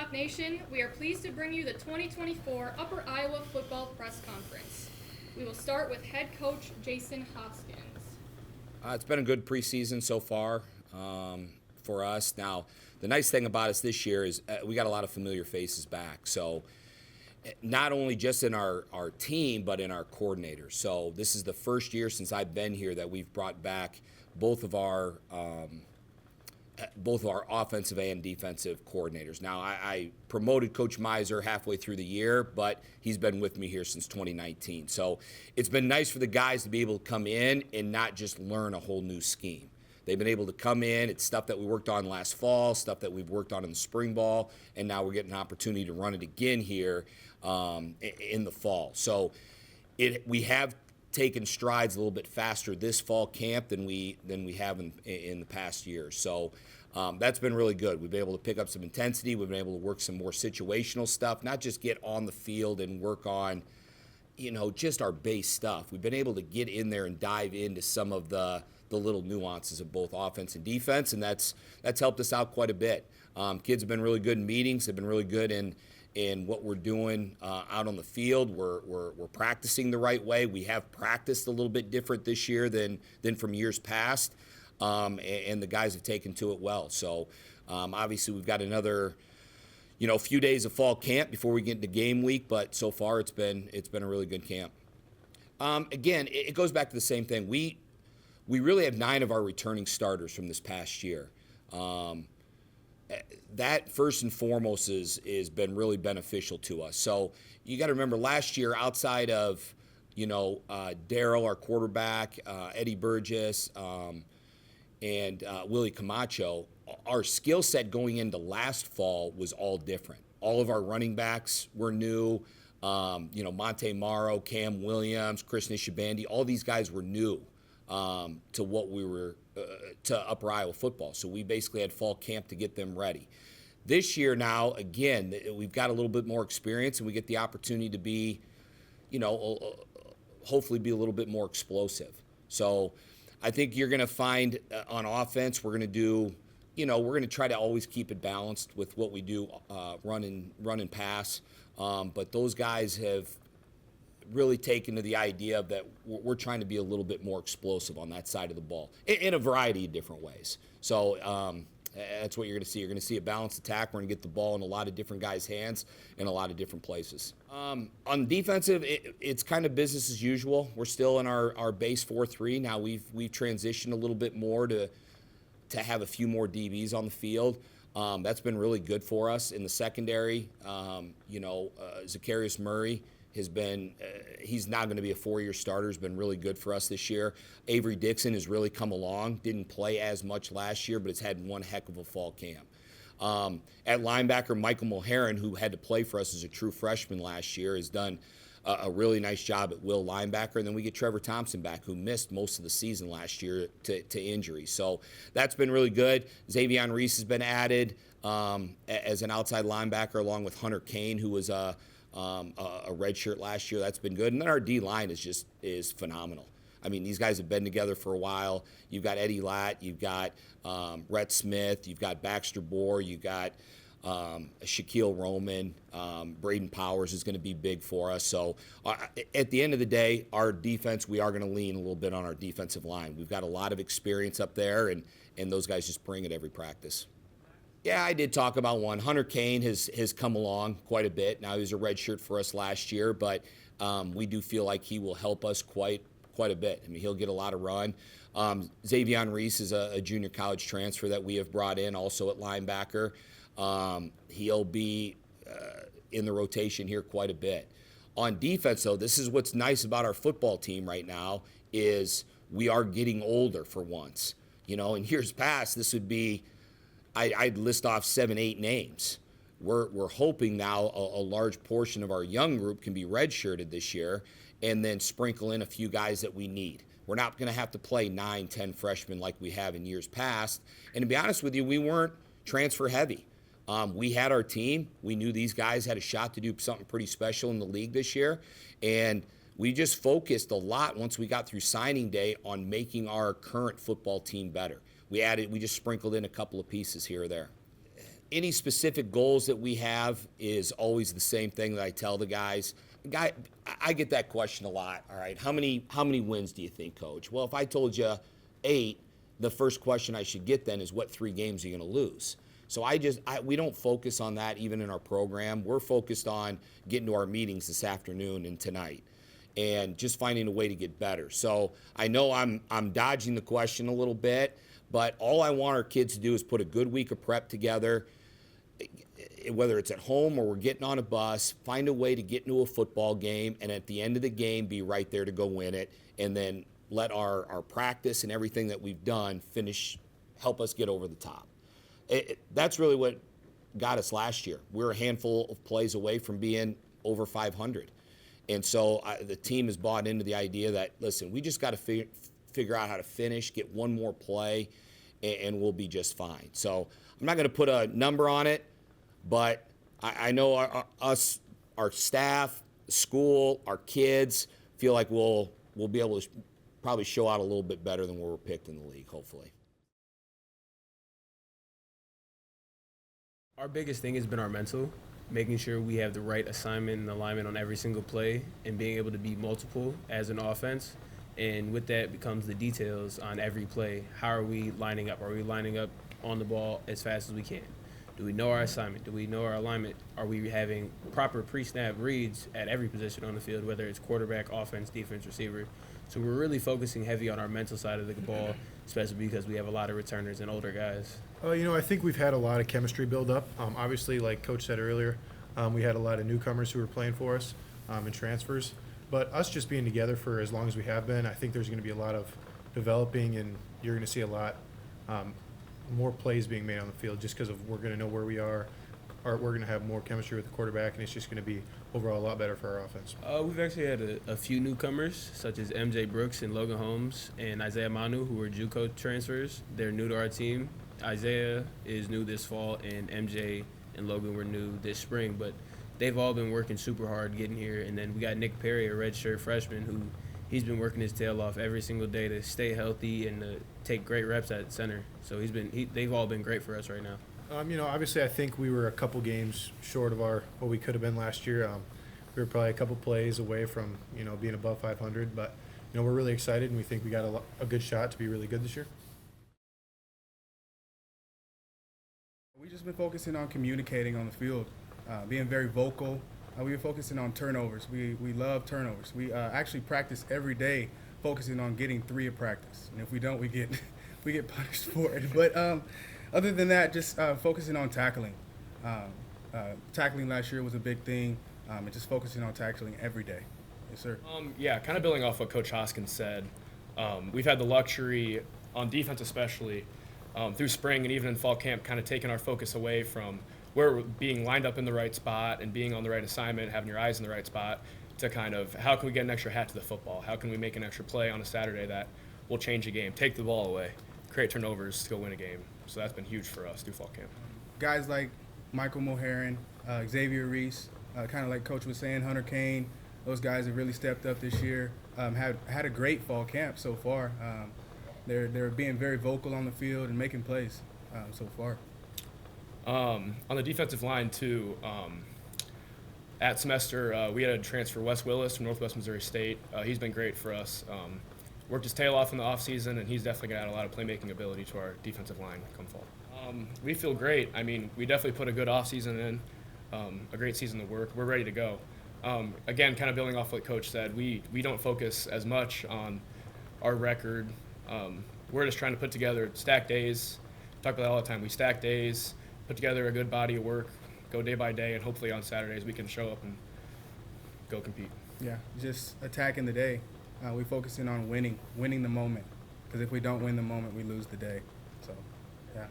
Hawk Nation, we are pleased to bring you the 2024 Upper Iowa Football Press Conference. We will start with head coach Jason Hoskins. It's been a good preseason so far for us. Now, the nice thing about us this year is we got a lot of familiar faces back. So not only just in our team, but in our coordinators. So this is the first year since I've been here that we've brought back both of our offensive and defensive coordinators. Now, I promoted Coach Miser halfway through the year, but he's been with me here since 2019. So it's been nice for the guys to be able to come in and not just learn a whole new scheme. They've been able to come in. It's stuff that we worked on last fall, stuff that we've worked on in the spring ball, and now we're getting an opportunity to run it again here in the fall. So we have taken strides a little bit faster this fall camp than we have in the past years. So that's been really good. We've been able to pick up some intensity. We've been able to work some more situational stuff, not just get on the field and work on, just our base stuff. We've been able to get in there and dive into some of the little nuances of both offense and defense, and that's helped us out quite a bit. Kids have been really good in meetings. They've been really good in what we're doing out on the field. We're practicing the right way. We have practiced a little bit different this year than from years past, and the guys have taken to it well. So obviously we've got another few days of fall camp before we get into game week, but so far it's been a really good camp. Again, it goes back to the same thing. We really have 9 of our returning starters from this past year. That first and foremost is been really beneficial to us. So you got to remember last year, outside of Darryl, our quarterback, Eddie Burgess, and Willie Camacho, our skill set going into last fall was all different. All of our running backs were new. Monte Morrow, Cam Williams, Chris Nishabandi, all these guys were new to what we were to Upper Iowa football. So we basically had fall camp to get them ready. This year now, again, we've got a little bit more experience and we get the opportunity to be, hopefully be a little bit more explosive. So I think you're going to find on offense, we're going to do, we're going to try to always keep it balanced with what we do, run and pass. But those guys have really taken to the idea that we're trying to be a little bit more explosive on that side of the ball in a variety of different ways. So that's what you're going to see. You're going to see a balanced attack. We're going to get the ball in a lot of different guys' hands in a lot of different places. On defensive, it's kind of business as usual. We're still in our base 4-3. Now we've transitioned a little bit more to have a few more DBs on the field. That's been really good for us in the secondary. Zacarius Murray has been, he's now going to be a 4-year starter, has been really good for us this year. Avery Dixon has really come along, didn't play as much last year, but has had one heck of a fall camp. At linebacker, Michael Mulheron, who had to play for us as a true freshman last year, has done a really nice job at will linebacker. And then we get Trevor Thompson back, who missed most of the season last year to injury. So that's been really good. Xavion Reese has been added as an outside linebacker, along with Hunter Kane, who was a red shirt last year. That's been good. And then our D-line is phenomenal. I mean, these guys have been together for a while. You've got Eddie Latt, you've got Rhett Smith, you've got Baxter Bohr, you've got Shaquille Roman, Braden Powers is going to be big for us. So at the end of the day, our defense, we are going to lean a little bit on our defensive line. We've got a lot of experience up there, and those guys just bring it every practice. Yeah, I did talk about one. Hunter Kane has come along quite a bit. Now, he was a red shirt for us last year, but we do feel like he will help us quite a bit. I mean, he'll get a lot of run. Xavion Reese is a junior college transfer that we have brought in also at linebacker. He'll be in the rotation here quite a bit. On defense, though, this is what's nice about our football team right now is we are getting older for once. In years past, this would be, I'd list off 7, 8 names. We're hoping now a large portion of our young group can be redshirted this year and then sprinkle in a few guys that we need. We're not going to have to play 9, 10 freshmen like we have in years past. And to be honest with you, we weren't transfer heavy. We had our team. We knew these guys had a shot to do something pretty special in the league this year. And we just focused a lot once we got through signing day on making our current football team better. We just sprinkled in a couple of pieces here or there. any specific goals that we have is always the same thing that I tell the guys. I get that question a lot. All right, how many wins do you think, Coach? Well, if I told you 8, the first question I should get then is what 3 games are you going to lose? So we don't focus on that even in our program. We're focused on getting to our meetings this afternoon and tonight, and just finding a way to get better. So I know I'm dodging the question a little bit, but all I want our kids to do is put a good week of prep together, whether it's at home or we're getting on a bus, find a way to get into a football game, and at the end of the game be right there to go win it, and then let our practice and everything that we've done help us get over the top. That's really what got us last year. We were a handful of plays away from being over 500. And so the team has bought into the idea that, listen, we just got to figure out how to finish, get one more play, and we'll be just fine. So I'm not going to put a number on it, but I know our staff, school, our kids feel like we'll be able to probably show out a little bit better than where we're picked in the league, hopefully. Our biggest thing has been our mental, making sure we have the right assignment and alignment on every single play and being able to be multiple as an offense. And with that becomes the details on every play. How are we lining up? Are we lining up on the ball as fast as we can? Do we know our assignment? Do we know our alignment? Are we having proper pre-snap reads at every position on the field, whether it's quarterback, offense, defense, receiver? So we're really focusing heavy on our mental side of the ball, especially because we have a lot of returners and older guys. I think we've had a lot of chemistry build up. Obviously, like Coach said earlier, we had a lot of newcomers who were playing for us and transfers. But us just being together for as long as we have been, I think there's going to be a lot of developing, and you're going to see a lot more plays being made on the field just because we're going to know where we are. We're going to have more chemistry with the quarterback, and it's just going to be overall a lot better for our offense. We've actually had a few newcomers, such as MJ Brooks and Logan Holmes and Isaiah Manu, who were JUCO transfers. They're new to our team. Isaiah is new this fall, and MJ and Logan were new this spring, but they've all been working super hard getting here. And then we got Nick Perry, a redshirt freshman, who he's been working his tail off every single day to stay healthy and to take great reps at center. So they've all been great for us right now. Obviously, I think we were a couple games short of what we could have been last year. We were probably a couple plays away from being above 500, but we're really excited, and we think we got a good shot to be really good this year. We've just been focusing on communicating on the field, being very vocal. We've been focusing on turnovers. We love turnovers. We actually practice every day focusing on getting 3 at practice. And if we don't, we get punished for it. But other than that, just focusing on tackling. Tackling last year was a big thing, and just focusing on tackling every day. Yes, sir. Kind of building off what Coach Hoskins said, we've had the luxury, on defense especially, through spring and even in fall camp, kind of taking our focus away from where we're being lined up in the right spot and being on the right assignment, having your eyes in the right spot, to kind of how can we get an extra hat to the football? How can we make an extra play on a Saturday that will change a game, take the ball away, create turnovers to go win a game? So that's been huge for us through fall camp. Guys like Michael Mulheron, Xavier Reese, kind of like Coach was saying, Hunter Kane, those guys have really stepped up this year. Had a great fall camp so far. They're being very vocal on the field and making plays so far. On the defensive line, too, at semester, we had a transfer, Wes Willis from Northwest Missouri State. He's been great for us. Worked his tail off in the offseason, and he's definitely going to add a lot of playmaking ability to our defensive line come fall. We feel great. I mean, we definitely put a good offseason in, a great season of work. We're ready to go. Again, kind of building off what Coach said, we don't focus as much on our record. We're just trying to put together stack days. Talk about that all the time. We stack days, put together a good body of work, go day by day, and hopefully on Saturdays we can show up and go compete. Yeah, just attacking the day. We're focusing on winning the moment. Because if we don't win the moment, we lose the day. So, yeah.